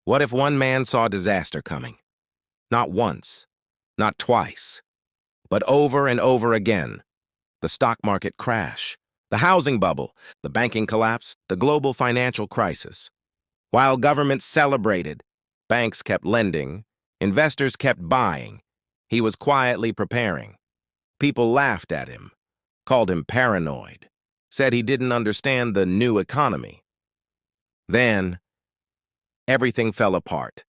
What if one man saw disaster coming? Not once, not twice, but over and over again. The stock market crash, the housing bubble, the banking collapse, the global financial crisis. While governments celebrated, banks kept lending, investors kept buying. He was quietly preparing. People laughed at him, called him paranoid, said he didn't understand the new economy. Then, everything fell apart.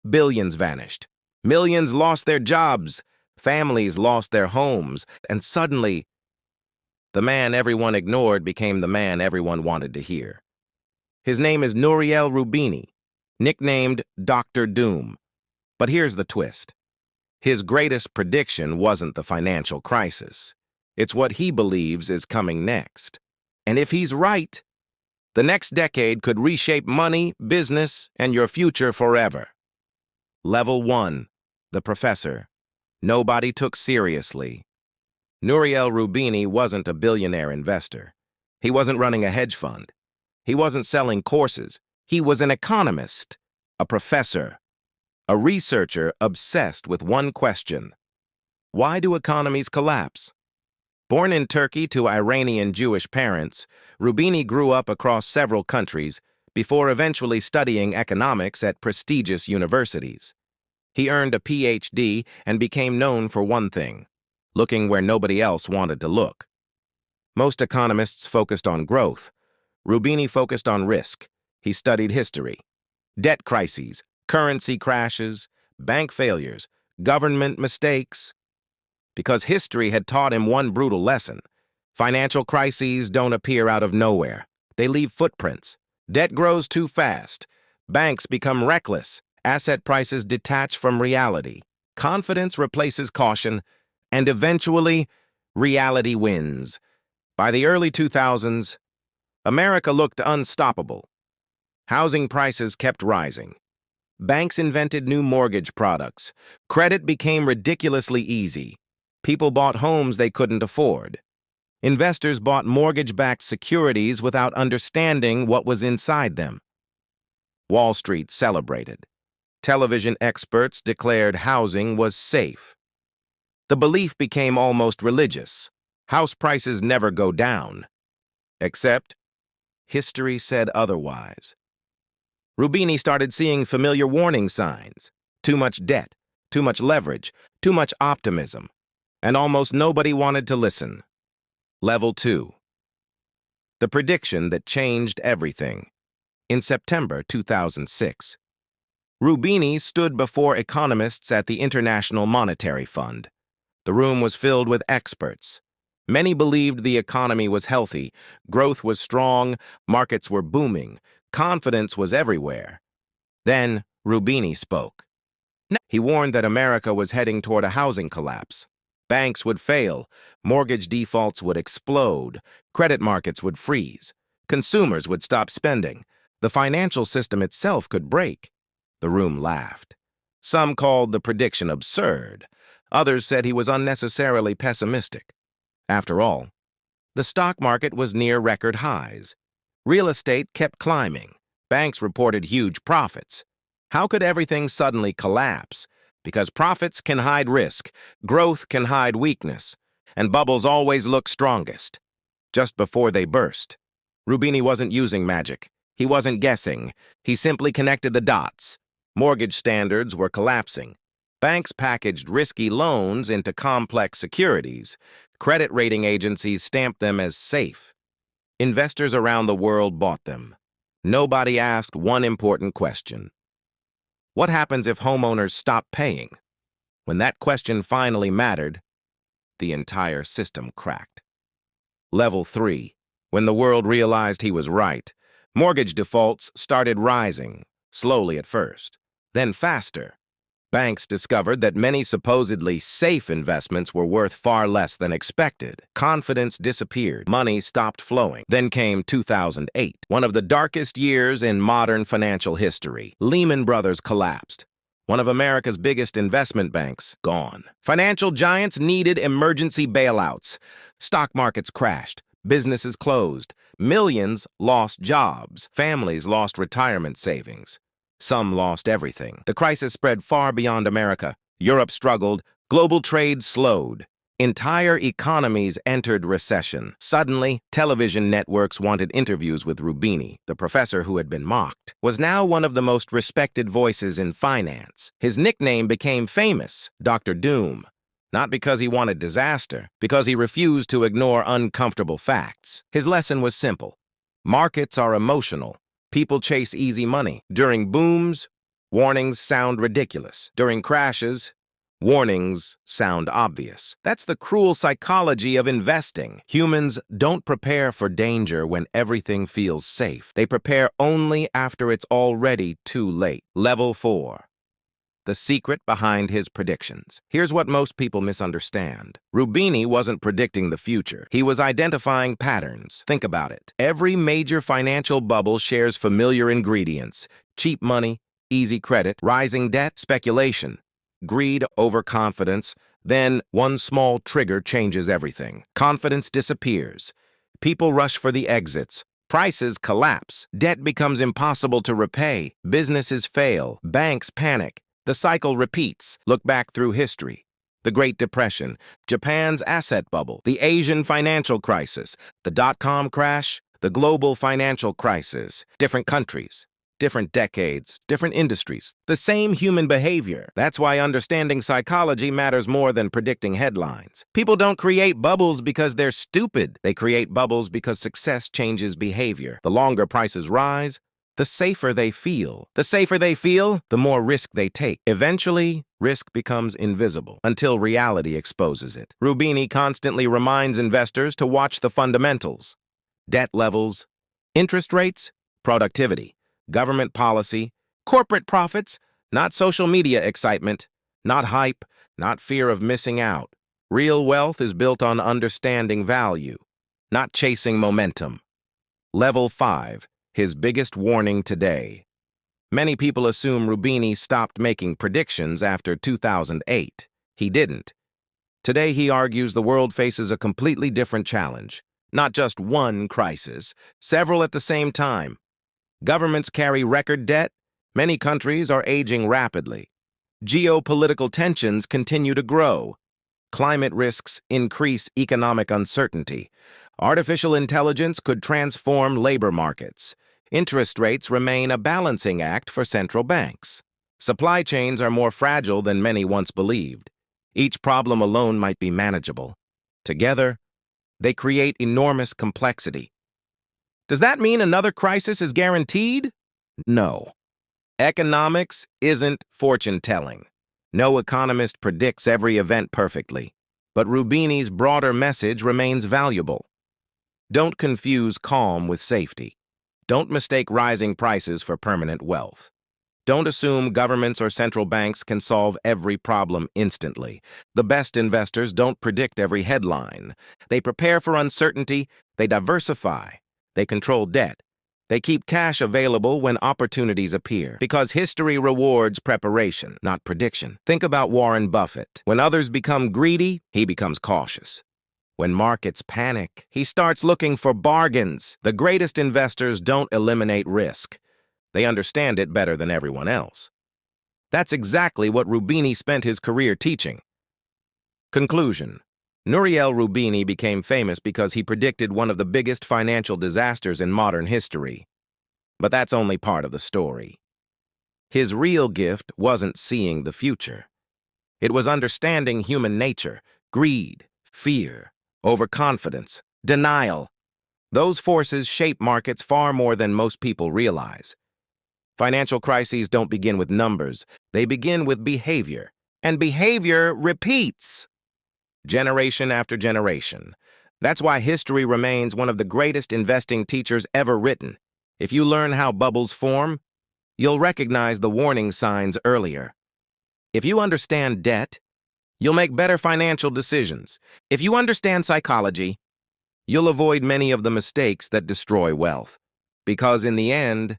Billions vanished. Millions lost their jobs. Families lost their homes. And suddenly, the man everyone ignored became the man everyone wanted to hear. His name is Nouriel Roubini, nicknamed Dr. Doom. But here's the twist. His greatest prediction wasn't the financial crisis. It's what he believes is coming next. And if he's right, the next decade could reshape money, business, and your future forever. Level 1, the professor. Nobody took seriously. Nouriel Roubini wasn't a billionaire investor. He wasn't running a hedge fund. He wasn't selling courses. He was an economist, a professor, a researcher obsessed with one question. Why do economies collapse? Born in Turkey to Iranian Jewish parents, Roubini grew up across several countries before eventually studying economics at prestigious universities. He earned a PhD and became known for one thing: looking where nobody else wanted to look. Most economists focused on growth. Roubini focused on risk. He studied history, debt crises, currency crashes, bank failures, government mistakes. Because history had taught him one brutal lesson: financial crises don't appear out of nowhere. They leave footprints. Debt grows too fast. Banks become reckless. Asset prices detach from reality. Confidence replaces caution. And eventually, reality wins. By the early 2000s, America looked unstoppable. Housing prices kept rising. Banks invented new mortgage products. Credit became ridiculously easy. People bought homes they couldn't afford. Investors bought mortgage-backed securities without understanding what was inside them. Wall Street celebrated. Television experts declared housing was safe. The belief became almost religious. House prices never go down. Except, history said otherwise. Roubini started seeing familiar warning signs: too much debt, too much leverage, too much optimism. And almost nobody wanted to listen. Level 2. The prediction that changed everything. In September 2006, Roubini stood before economists at the International Monetary Fund. The room was filled with experts. Many believed the economy was healthy, growth was strong, markets were booming, confidence was everywhere. Then Roubini spoke. He warned that America was heading toward a housing collapse. Banks would fail, mortgage defaults would explode, credit markets would freeze, consumers would stop spending, the financial system itself could break. The room laughed. Some called the prediction absurd. Others said he was unnecessarily pessimistic. After all, the stock market was near record highs. Real estate kept climbing. Banks reported huge profits. How could everything suddenly collapse? Because profits can hide risk, growth can hide weakness, and bubbles always look strongest just before they burst. Roubini wasn't using magic. He wasn't guessing. He simply connected the dots. Mortgage standards were collapsing. Banks packaged risky loans into complex securities. Credit rating agencies stamped them as safe. Investors around the world bought them. Nobody asked one important question: what happens if homeowners stop paying? When that question finally mattered, the entire system cracked. Level 3. When the world realized he was right, mortgage defaults started rising, slowly at first, then faster. Banks discovered that many supposedly safe investments were worth far less than expected. Confidence disappeared. Money stopped flowing. Then came 2008, one of the darkest years in modern financial history. Lehman Brothers collapsed. One of America's biggest investment banks, gone. Financial giants needed emergency bailouts. Stock markets crashed. Businesses closed. Millions lost jobs. Families lost retirement savings. Some lost everything. The crisis spread far beyond America. Europe struggled. Global trade slowed. Entire economies entered recession. Suddenly, television networks wanted interviews with Roubini, the professor who had been mocked, was now one of the most respected voices in finance. His nickname became famous, Dr. Doom. Not because he wanted disaster, because he refused to ignore uncomfortable facts. His lesson was simple. Markets are emotional. People chase easy money. During booms, warnings sound ridiculous. During crashes, warnings sound obvious. That's the cruel psychology of investing. Humans don't prepare for danger when everything feels safe. They prepare only after it's already too late. Level 4. The secret behind his predictions. Here's what most people misunderstand. Roubini wasn't predicting the future. He was identifying patterns. Think about it. Every major financial bubble shares familiar ingredients: cheap money, easy credit, rising debt, speculation, greed, overconfidence. Then one small trigger changes everything. Confidence disappears. People rush for the exits. Prices collapse. Debt becomes impossible to repay. Businesses fail. Banks panic. The cycle repeats. Look back through history. The Great Depression, Japan's asset bubble, the Asian financial crisis, the dot-com crash, the global financial crisis. Different countries, different decades, different industries. The same human behavior. That's why understanding psychology matters more than predicting headlines. People don't create bubbles because they're stupid. They create bubbles because success changes behavior. The longer prices rise, the safer they feel. The safer they feel, the more risk they take. Eventually, risk becomes invisible until reality exposes it. Roubini constantly reminds investors to watch the fundamentals: debt levels, interest rates, productivity, government policy, corporate profits, not social media excitement, not hype, not fear of missing out. Real wealth is built on understanding value, not chasing momentum. Level 5. His biggest warning today. Many people assume Roubini stopped making predictions after 2008. He didn't. Today he argues the world faces a completely different challenge. Not just one crisis, several at the same time. Governments carry record debt. Many countries are aging rapidly. Geopolitical tensions continue to grow. Climate risks increase economic uncertainty. Artificial intelligence could transform labor markets. Interest rates remain a balancing act for central banks. Supply chains are more fragile than many once believed. Each problem alone might be manageable. Together, they create enormous complexity. Does that mean another crisis is guaranteed? No. Economics isn't fortune-telling. No economist predicts every event perfectly. But Roubini's broader message remains valuable. Don't confuse calm with safety. Don't mistake rising prices for permanent wealth. Don't assume governments or central banks can solve every problem instantly. The best investors don't predict every headline. They prepare for uncertainty, they diversify, they control debt, they keep cash available when opportunities appear. Because history rewards preparation, not prediction. Think about Warren Buffett. When others become greedy, he becomes cautious. When markets panic, he starts looking for bargains. The greatest investors don't eliminate risk. They understand it better than everyone else. That's exactly what Roubini spent his career teaching. Conclusion. Nouriel Roubini became famous because he predicted one of the biggest financial disasters in modern history. But that's only part of the story. His real gift wasn't seeing the future. It was understanding human nature, greed, fear, overconfidence, denial. Those forces shape markets far more than most people realize. Financial crises don't begin with numbers. They begin with behavior. And behavior repeats. Generation after generation. That's why history remains one of the greatest investing teachers ever written. If you learn how bubbles form, you'll recognize the warning signs earlier. If you understand debt, you'll make better financial decisions. If you understand psychology, you'll avoid many of the mistakes that destroy wealth. Because in the end,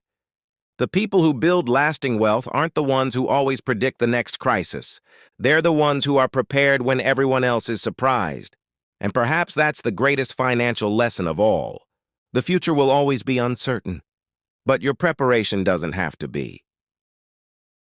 the people who build lasting wealth aren't the ones who always predict the next crisis. They're the ones who are prepared when everyone else is surprised. And perhaps that's the greatest financial lesson of all. The future will always be uncertain. But your preparation doesn't have to be.